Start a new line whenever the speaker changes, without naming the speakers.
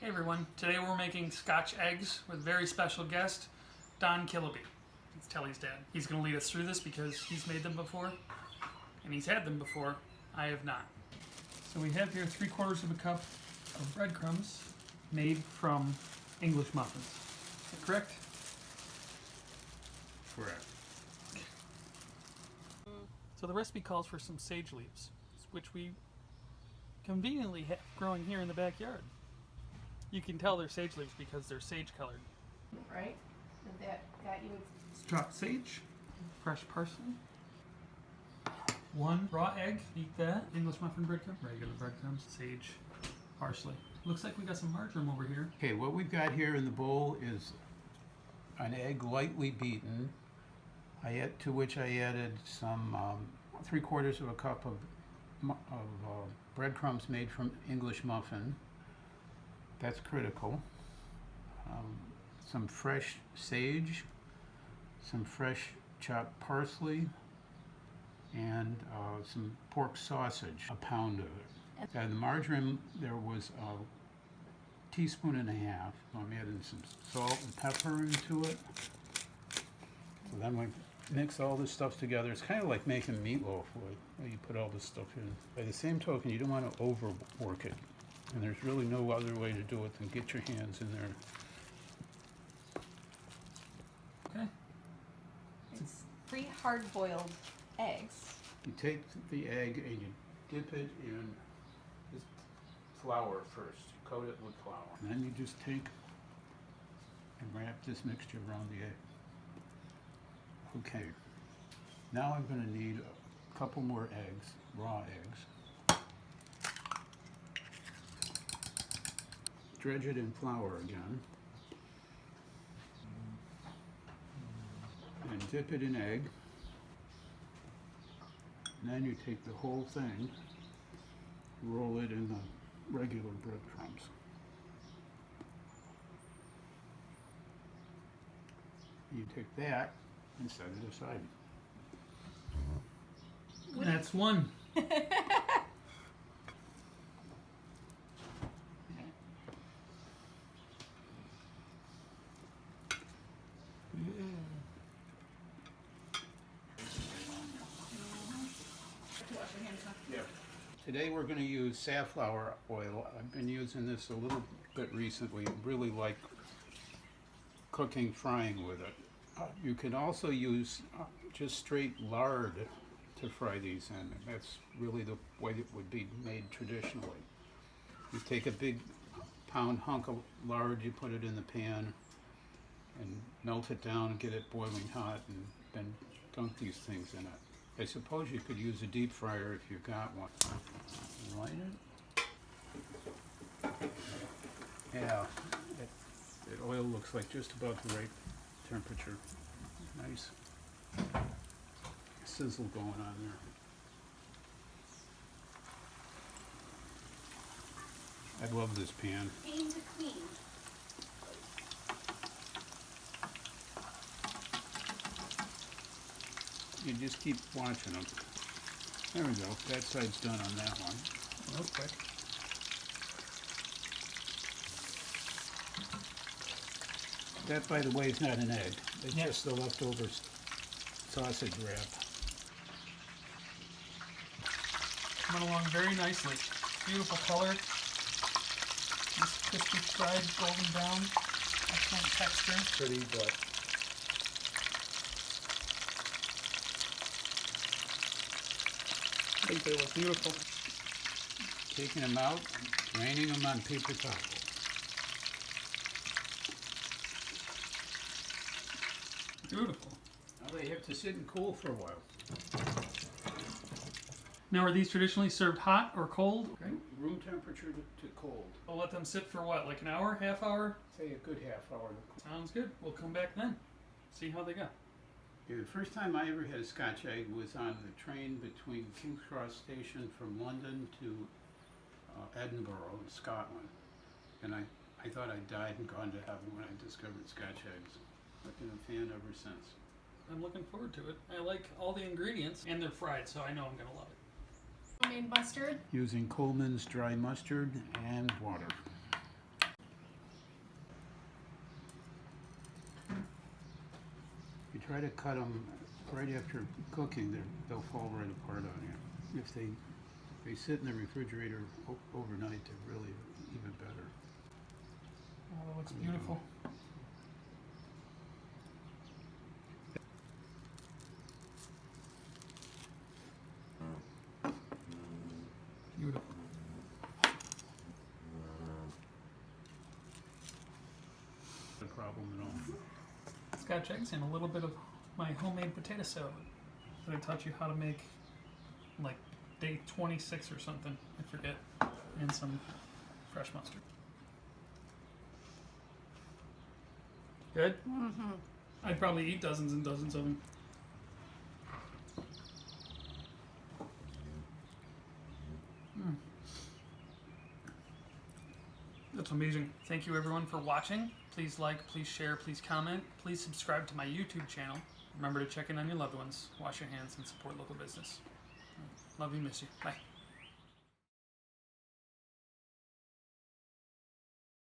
Hey everyone, today we're making Scotch eggs with very special guest, Don Killaby. It's Telly's dad. He's going to lead us through this because he's made them before, and he's had them before. I have not. So we have here 3/4 of a cup of breadcrumbs made from English muffins. Is that correct?
Correct.
So the recipe calls for some sage leaves, which we conveniently have growing here in the backyard. You can tell they're sage leaves because they're sage colored.
Right? Did that got you?
Chopped sage, fresh parsley, 1 raw egg, eat that, English muffin breadcrumb, regular breadcrumbs, sage, parsley. Looks like we got some marjoram over here.
Okay, what we've got here in the bowl is an egg lightly beaten, to which I added some 3/4 of a cup of breadcrumbs made from English muffin. That's critical. Some fresh sage, some fresh chopped parsley, and some pork sausage, a pound of it. And the margarine, there was a teaspoon and a half. I'm adding some salt and pepper into it. So then we mix all this stuff together. It's kind of like making meatloaf, where you put all this stuff in. By the same token, you don't want to overwork it. And there's really no other way to do it than get your hands in there.
Okay.
It's 3 hard-boiled eggs.
You take the egg and you dip it in this flour first. You coat it with flour. And then you just take and wrap this mixture around the egg. Okay. Now I'm going to need a couple more eggs, raw eggs. Dredge it in flour again. And dip it in egg. And then you take the whole thing, roll it in the regular breadcrumbs. You take that and set it aside.
That's one.
Today we're going to use safflower oil. I've been using this a little bit recently. Really like cooking, frying with it. You can also use just straight lard to fry these in. That's really the way it would be made traditionally. You take a big pound hunk of lard, you put it in the pan and melt it down and get it boiling hot, and then dunk these things in it. I suppose you could use a deep fryer if you got one. Light it. Yeah, the oil looks like just about the right temperature. Nice sizzle going on there. I love this pan.
Clean to clean.
You just keep watching them. There we go. That side's done on that one.
Real quick.
That, by the way, is not an egg. It's
Yeah.
just the leftover sausage wrap.
Coming along very nicely. Beautiful color. Nice crispy fried, golden brown. Excellent texture.
Pretty, but
I think they look beautiful.
taking them out, draining them on paper towel.
Beautiful.
Now they have to sit and cool for a while.
Now, are these traditionally served hot or cold? Okay.
Room temperature to cold.
We'll let them sit for what, like an hour, half hour?
Say a good half hour.
Sounds good. We'll come back then. See how they go.
Yeah, the first time I ever had a Scotch egg was on the train between King's Cross Station from London to Edinburgh in Scotland. And I thought I'd died and gone to heaven when I discovered Scotch eggs. I've been a fan ever since.
I'm looking forward to it. I like all the ingredients, and they're fried, so I know I'm going to love it.
Homemade mustard.
Using Coleman's dry mustard and water. try to cut them right after cooking. They'll fall right apart on you. If they sit in the refrigerator overnight, they're really even better.
Oh, that looks beautiful. Beautiful.
No problem at all.
Scotch eggs and a little bit of my homemade potato salad that I taught you how to make like day 26 or something. I forget. And some fresh mustard. Good?
Mm-hmm.
I'd probably eat dozens and dozens of them. That's amazing. Thank you everyone for watching. Please like, please share, please comment. Please subscribe to my YouTube channel. Remember to check in on your loved ones, wash your hands, and support local business. Love you, miss you. Bye.